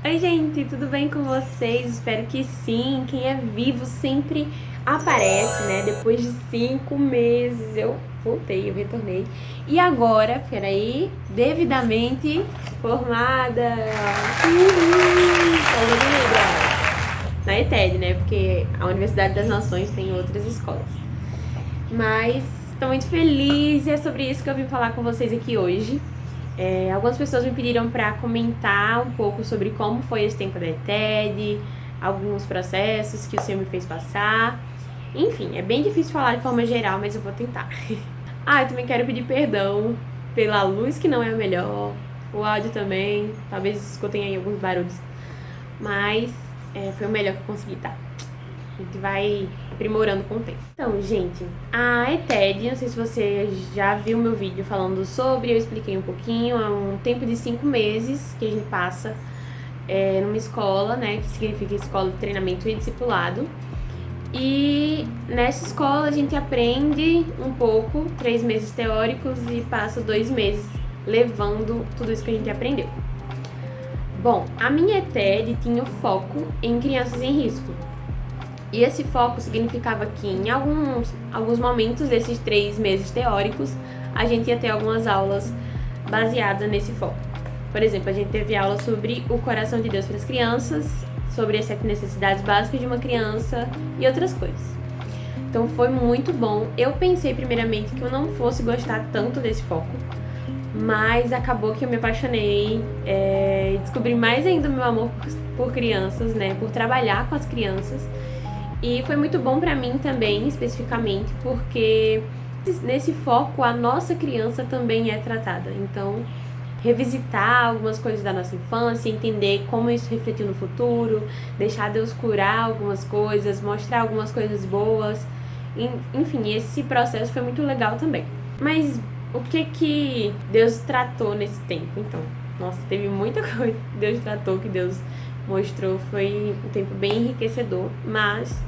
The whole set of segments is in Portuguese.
Oi, gente, tudo bem com vocês? Espero que sim. Quem é vivo sempre aparece, né? Depois de 5 meses eu voltei, eu retornei. E agora, peraí, devidamente formada. Palmas de Libra. Na ETED, né? Porque a Universidade das Nações tem outras escolas. Mas estou muito feliz e é sobre isso que eu vim falar com vocês aqui hoje. Algumas pessoas me pediram para comentar um pouco sobre como foi esse tempo da ETED, alguns processos que o Senhor me fez passar. Enfim, é bem difícil falar de forma geral, mas eu vou tentar. Eu também quero pedir perdão pela luz que não é a melhor, o áudio também, talvez escutem aí alguns barulhos, mas foi o melhor que eu consegui, tá? A gente vai aprimorando com o tempo. Então, gente, a ETED, não sei se você já viu meu vídeo falando sobre, eu expliquei um pouquinho, é um tempo de 5 meses que a gente passa numa escola, né, que significa Escola de Treinamento e Discipulado. E nessa escola a gente aprende um pouco, 3 meses teóricos e passa 2 meses levando tudo isso que a gente aprendeu. Bom, a minha ETED tinha o foco em crianças em risco. E esse foco significava que em alguns momentos desses 3 meses teóricos, a gente ia ter algumas aulas baseadas nesse foco. Por exemplo, a gente teve aula sobre o coração de Deus para as crianças, sobre as 7 necessidades básicas de uma criança e outras coisas. Então foi muito bom. Eu pensei primeiramente que eu não fosse gostar tanto desse foco, mas acabou que eu me apaixonei, descobri mais ainda o meu amor por crianças, né, por trabalhar com as crianças. E foi muito bom pra mim também, especificamente, porque nesse foco a nossa criança também é tratada. Então, revisitar algumas coisas da nossa infância, entender como isso refletiu no futuro, deixar Deus curar algumas coisas, mostrar algumas coisas boas. Enfim, esse processo foi muito legal também. Mas o que Deus tratou nesse tempo, então? Nossa, teve muita coisa que Deus tratou, que Deus mostrou. Foi um tempo bem enriquecedor, mas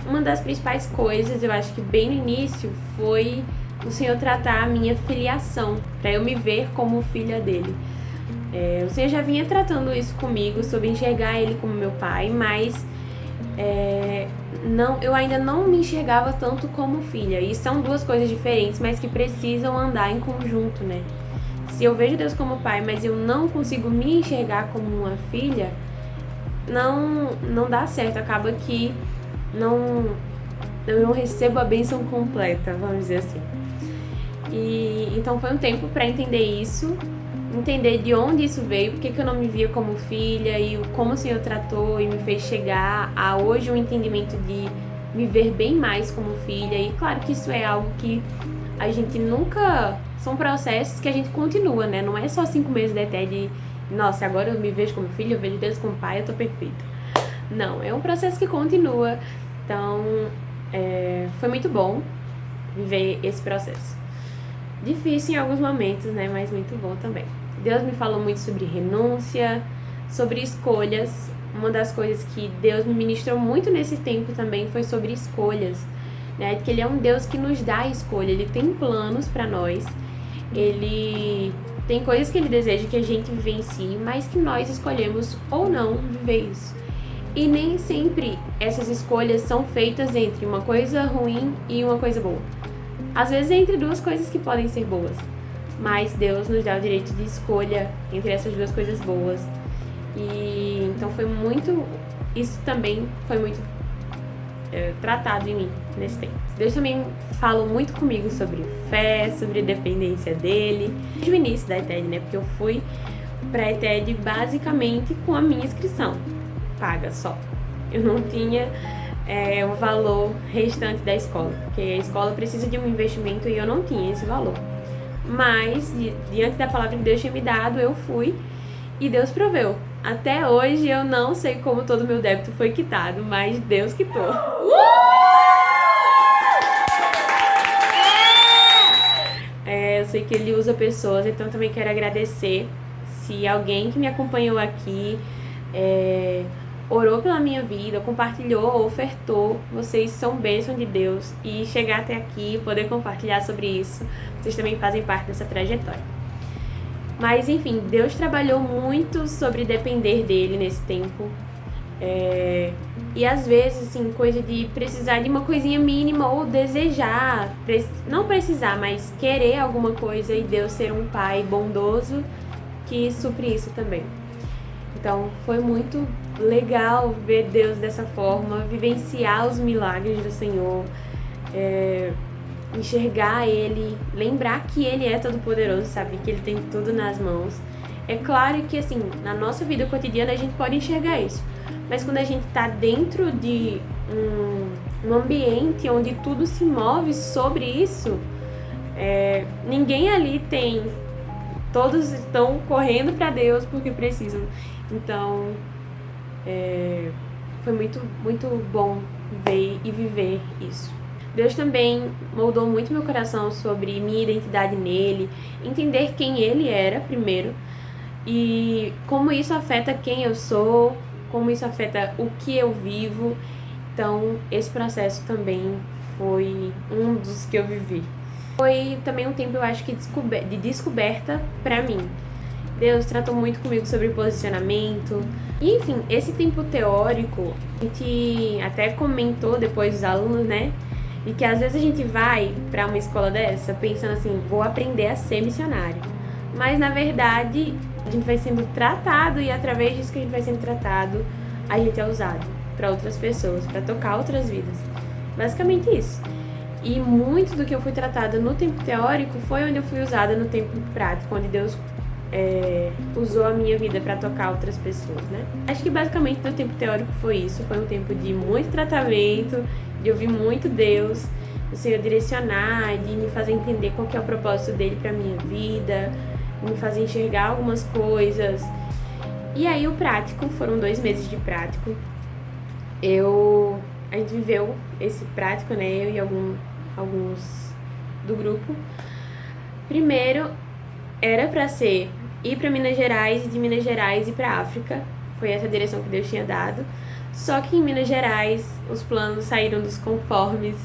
uma das principais coisas, eu acho que bem no início, foi o Senhor tratar a minha filiação, para eu me ver como filha dele. O Senhor já vinha tratando isso comigo, sobre enxergar ele como meu pai, mas eu ainda não me enxergava tanto como filha. E são duas coisas diferentes, mas que precisam andar em conjunto, né? Se eu vejo Deus como pai, mas eu não consigo me enxergar como uma filha, não dá certo. Acaba que eu não recebo a bênção completa, vamos dizer assim. E então foi um tempo para entender isso, entender de onde isso veio, porque que eu não me via como filha e como o Senhor tratou e me fez chegar a hoje um entendimento de me ver bem mais como filha. E claro que isso é algo que a gente nunca... São processos que a gente continua, né? Não é só 5 meses de ETED de nossa, agora eu me vejo como filha, eu vejo Deus como pai, eu tô perfeita. Não, é um processo que continua. Então, foi muito bom viver esse processo. Difícil em alguns momentos, né? Mas muito bom também. Deus me falou muito sobre renúncia, sobre escolhas. Uma das coisas que Deus me ministrou muito nesse tempo também foi sobre escolhas, né? Que Ele é um Deus que nos dá escolha. Ele tem planos para nós. Ele tem coisas que Ele deseja que a gente vivencie, mas que nós escolhemos ou não viver isso. E nem sempre essas escolhas são feitas entre uma coisa ruim e uma coisa boa. Às vezes é entre duas coisas que podem ser boas, mas Deus nos dá o direito de escolha entre essas duas coisas boas. E então isso também foi muito tratado em mim nesse tempo. Deus também falou muito comigo sobre fé, sobre dependência dele, desde o início da ETED, né? Porque eu fui pra ETED basicamente com a minha inscrição paga só. Eu não tinha o valor restante da escola, porque a escola precisa de um investimento e eu não tinha esse valor. Mas, diante da palavra que Deus tinha me dado, eu fui e Deus proveu. Até hoje eu não sei como todo o meu débito foi quitado, mas Deus quitou. Eu sei que Ele usa pessoas, então também quero agradecer se alguém que me acompanhou aqui orou pela minha vida, compartilhou, ofertou. Vocês são bênção de Deus, e chegar até aqui, poder compartilhar sobre isso, vocês também fazem parte dessa trajetória. Mas enfim, Deus trabalhou muito sobre depender dele nesse tempo. E às vezes, assim, coisa de precisar de uma coisinha mínima ou desejar, não precisar, mas querer alguma coisa e Deus ser um pai bondoso que supre isso também. Então foi muito legal ver Deus dessa forma, vivenciar os milagres do Senhor, enxergar Ele, lembrar que Ele é todo-poderoso, sabe? Que Ele tem tudo nas mãos. É claro que, assim, na nossa vida cotidiana a gente pode enxergar isso. Mas quando a gente tá dentro de um ambiente onde tudo se move sobre isso, ninguém ali tem... Todos estão correndo para Deus porque precisam. Então, foi muito, muito bom ver e viver isso. Deus também moldou muito meu coração sobre minha identidade nele, entender quem ele era primeiro e como isso afeta quem eu sou, como isso afeta o que eu vivo. Então, esse processo também foi um dos que eu vivi. Foi também um tempo, eu acho que de descoberta pra mim. Deus tratou muito comigo sobre posicionamento. E, enfim, esse tempo teórico, a gente até comentou depois dos alunos, né? E que às vezes a gente vai pra uma escola dessa pensando assim, vou aprender a ser missionário. Mas, na verdade, a gente vai sendo tratado e através disso que a gente vai sendo tratado, a gente é usado pra outras pessoas, pra tocar outras vidas. Basicamente isso. E muito do que eu fui tratada no tempo teórico foi onde eu fui usada no tempo prático, onde Deus usou a minha vida para tocar outras pessoas, né? Acho que basicamente no tempo teórico foi isso. Foi um tempo de muito tratamento, de ouvir muito Deus, o Senhor direcionar, de me fazer entender qual que é o propósito dele para minha vida, de me fazer enxergar algumas coisas. E aí o prático, foram 2 meses de prático. A gente viveu esse prático, né? Eu e alguns do grupo. Primeiro, era pra ser ir pra Minas Gerais e de Minas Gerais ir pra África. Foi essa a direção que Deus tinha dado. Só que em Minas Gerais, os planos saíram dos conformes,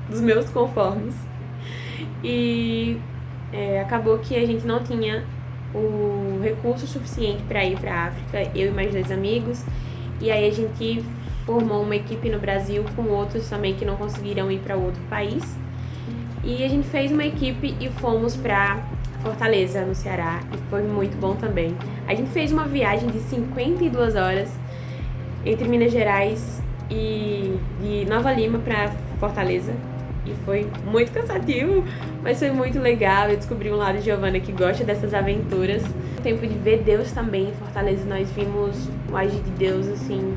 dos meus conformes. E acabou que a gente não tinha o recurso suficiente pra ir pra África, eu e mais 2 amigos. E aí a gente formou uma equipe no Brasil com outros também que não conseguiram ir para outro país. E a gente fez uma equipe e fomos para Fortaleza, no Ceará, e foi muito bom também. A gente fez uma viagem de 52 horas entre Minas Gerais e de Nova Lima para Fortaleza. E foi muito cansativo, mas foi muito legal. Eu descobri um lado de Giovana que gosta dessas aventuras. O tempo de ver Deus também em Fortaleza, nós vimos o agir de Deus, assim,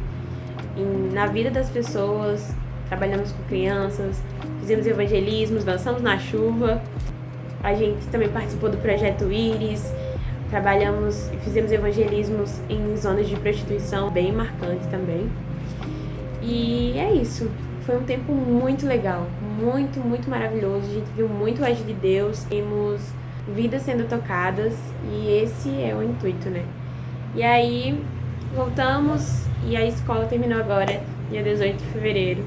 na vida das pessoas. Trabalhamos com crianças, fizemos evangelismos, dançamos na chuva. A gente também participou do Projeto Íris, trabalhamos e fizemos evangelismos em zonas de prostituição, bem marcante também. E é isso, foi um tempo muito legal, muito, muito maravilhoso. A gente viu muito o agir de Deus, vimos vidas sendo tocadas e esse é o intuito, né? E aí voltamos e a escola terminou agora, dia 18 de fevereiro.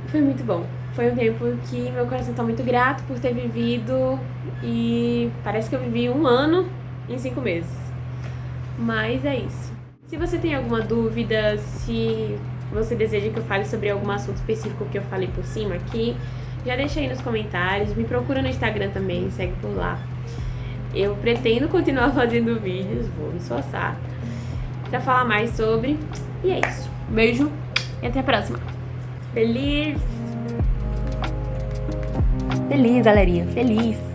Foi muito bom. Foi um tempo que meu coração está muito grato por ter vivido e parece que eu vivi 1 ano em 5 meses. Mas é isso. Se você tem alguma dúvida, se você deseja que eu fale sobre algum assunto específico que eu falei por cima aqui, já deixa aí nos comentários. Me procura no Instagram também, segue por lá. Eu pretendo continuar fazendo vídeos, vou me esforçar pra falar mais sobre. E é isso. Beijo e até a próxima. Feliz, galerinha. Feliz!